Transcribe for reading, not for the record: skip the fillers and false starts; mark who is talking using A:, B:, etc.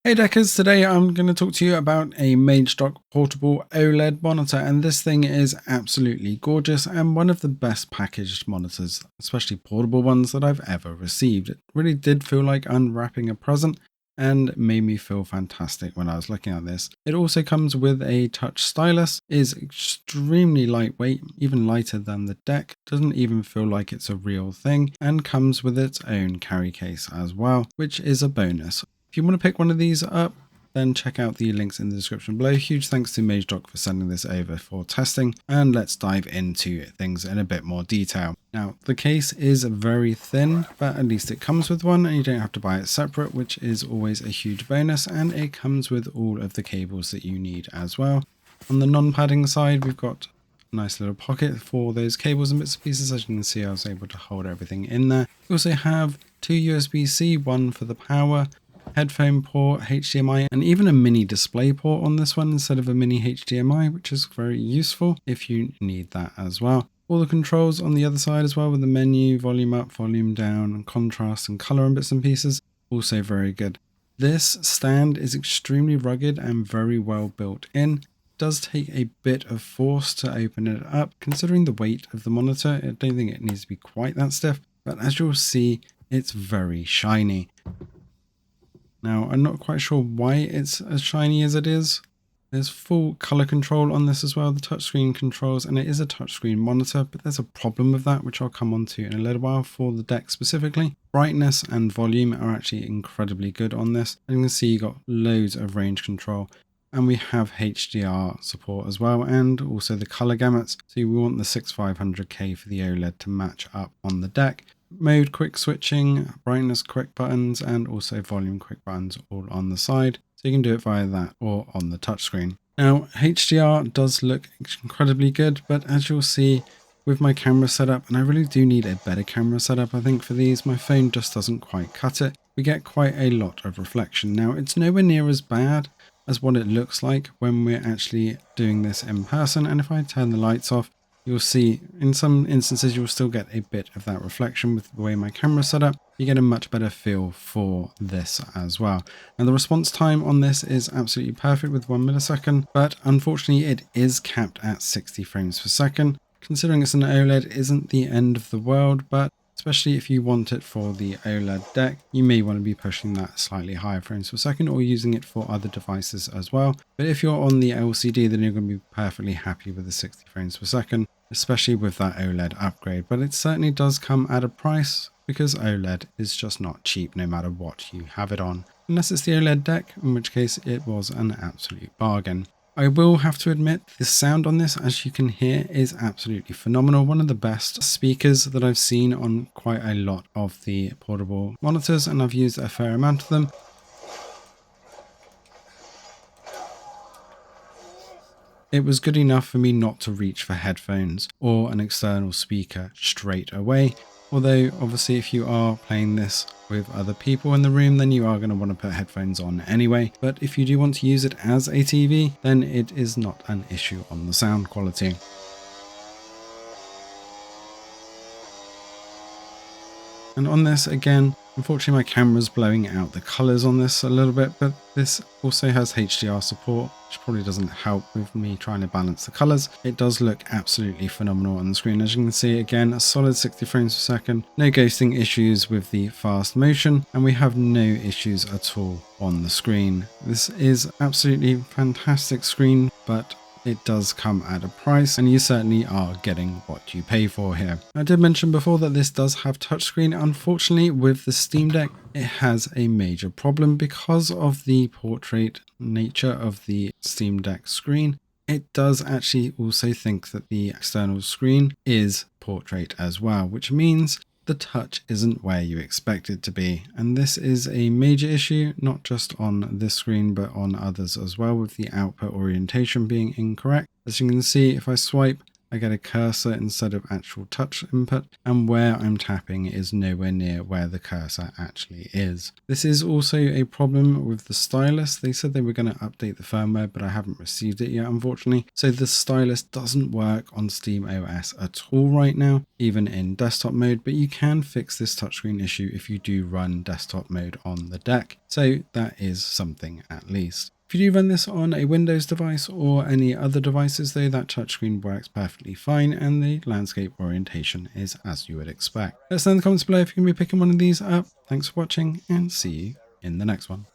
A: Hey Deckers, today I'm going to talk to you about a Magedok portable OLED monitor, and this thing is absolutely gorgeous and one of the best packaged monitors, especially portable ones, that I've ever received. It really did feel like unwrapping a present and made me feel fantastic when I was looking at this. It also comes with a touch stylus, is extremely lightweight, even lighter than the deck, doesn't even feel like it's a real thing, and comes with its own carry case as well, which is a bonus. If you want to pick one of these up, then check out the links in the description below. Huge thanks to Magedok for sending this over for testing, and let's dive into things in a bit more detail. Now, the case is very thin, but at least it comes with one and you don't have to buy it separate, which is always a huge bonus, and it comes with all of the cables that you need as well. On the non-padding side, we've got a nice little pocket for those cables and bits and pieces. As you can see, I was able to hold everything in there. We also have two USB-C, one for the power, headphone port, HDMI, and even a mini display port on this one instead of a mini HDMI, which is very useful if you need that as well. All the controls on the other side as well, with the menu, volume up, volume down, contrast and color and bits and pieces, also very good. This stand is extremely rugged and very well built in. It does take a bit of force to open it up. Considering the weight of the monitor, I don't think it needs to be quite that stiff, but as you'll see, it's very shiny. Now, I'm not quite sure why it's as shiny as it is. There's full color control on this as well, the touchscreen controls, and it is a touchscreen monitor, but there's a problem with that, which I'll come on to in a little while for the deck specifically. Brightness and volume are actually incredibly good on this. And you can see you got loads of range control, and we have HDR support as well, and also the color gamuts. So we want the 6500K for the OLED to match up on the deck. Mode quick switching, brightness quick buttons, and also volume quick buttons all on the side. So you can do it via that or on the touchscreen. Now, HDR does look incredibly good, but as you'll see with my camera setup, and I really do need a better camera setup, I think, for these, my phone just doesn't quite cut it. We get quite a lot of reflection. Now, it's nowhere near as bad as what it looks like when we're actually doing this in person. And if I turn the lights off, you'll see in some instances you'll still get a bit of that reflection with the way my camera's set up. You get a much better feel for this as well. And the response time on this is absolutely perfect with 1 millisecond, but unfortunately it is capped at 60 frames per second. Considering it's an OLED, it isn't the end of the world, but especially if you want it for the OLED deck, you may want to be pushing that slightly higher frames per second or using it for other devices as well. But if you're on the LCD, then you're going to be perfectly happy with the 60 frames per second, especially with that OLED upgrade. But it certainly does come at a price, because OLED is just not cheap no matter what you have it on. Unless it's the OLED deck, in which case it was an absolute bargain. I will have to admit, the sound on this, as you can hear, is absolutely phenomenal. One of the best speakers that I've seen on quite a lot of the portable monitors, and I've used a fair amount of them. It was good enough for me not to reach for headphones or an external speaker straight away. Although obviously if you are playing this with other people in the room, then you are going to want to put headphones on anyway. But if you do want to use it as a TV, then it is not an issue on the sound quality. And on this, again, unfortunately my camera's blowing out the colors on this a little bit, but this also has HDR support, which probably doesn't help with me trying to balance the colors. It does look absolutely phenomenal on the screen. As you can see, again, a solid 60 frames per second, no ghosting issues with the fast motion, and we have no issues at all on the screen. This is absolutely fantastic screen, but it does come at a price, and you certainly are getting what you pay for here. I did mention before that this does have touchscreen. Unfortunately, with the Steam Deck, it has a major problem because of the portrait nature of the Steam Deck screen. It does actually also think that the external screen is portrait as well, which means the touch isn't where you expect it to be. And this is a major issue, not just on this screen, but on others as well, with the output orientation being incorrect. As you can see, if I swipe, I get a cursor instead of actual touch input, and where I'm tapping is nowhere near where the cursor actually is. This is also a problem with the stylus. They said they were going to update the firmware, but I haven't received it yet, unfortunately. So the stylus doesn't work on Steam OS at all right now, even in desktop mode, but you can fix this touchscreen issue if you do run desktop mode on the deck. So that is something at least. If you do run this on a Windows device or any other devices though, that touchscreen works perfectly fine and the landscape orientation is as you would expect. Let us know in the comments below if you can be picking one of these up. Thanks for watching and see you in the next one.